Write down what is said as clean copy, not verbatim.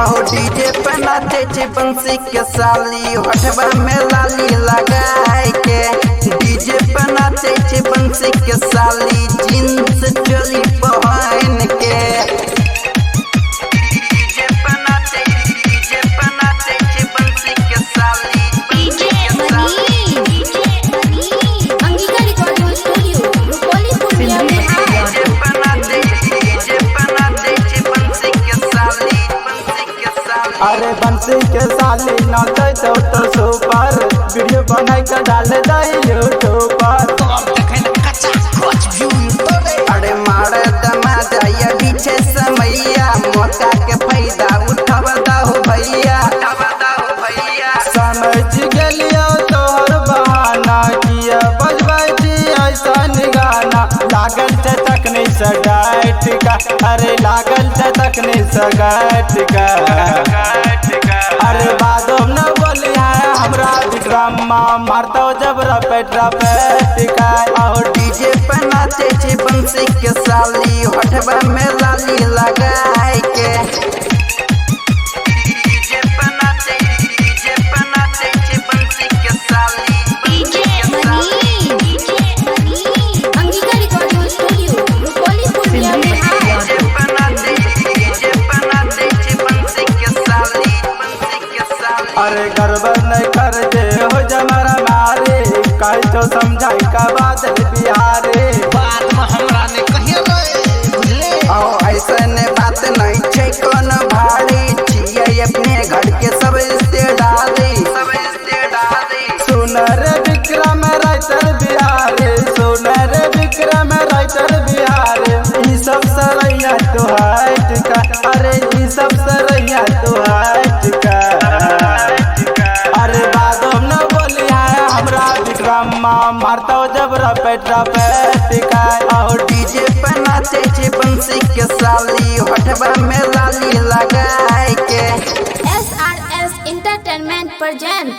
अहो डीजे पे नाचे छे बंसी के साली होठवा में लाली लगाए के। डीजे पे नाचे छे बंसी के साली जींस चोली पहन के। डीजे पे नाचे छे बंसी के साली अंगिका रिकॉर्डिंग स्टूडियो रुपौली पूर्णिया बिहार। अरे बंसी के साली नाचे तो सुपर वीडियो बनाई के डाल दे यूट्यूब पर। अरे मारे दमा जाइया पीछे समैया मौका के फायदा उठावा दाहो भैया। समझ गेलियो तोहर बहाना किया बजबै छी ऐसन गाना। लागल छै तकनी से डाइट का, अरे लागल छै तकनी से गाइट का। अरे बादो न बोली है हमरा विक्रमा मारतो जब रपेट का। और डीजे पे नाचे छे बंसी के साली होठवा में लाली लगाए के। डीजे पे नाचे छे बंसी के साली Angika recording studio Rupauli Purnia Bihar. DJ पे नाचे छे बंसी के साली अरे गड़बड़ नहीं कर दे हो जमरा मारे कह तो समझाई का बात बिहारे। बात में हमरा ने कहिए रे बुझले। आओ ऐसन बात नहीं छे कौन भारी छिए अपने घर के सब रिश्तेदारी। सुन रे विक्रम राइटर बिहारे, सुन रे विक्रम राइटर बिहारे। ई सब सरैया तो हाइट का, अरे ई सब सरैया तो हाइट का। अरे बादो न बोली है हमरा विक्रमा मारतो जब रपेट का। और डीजे पे नाचे छे बंसी के साली होठवा में लाली लगाए के। SRS Entertainment present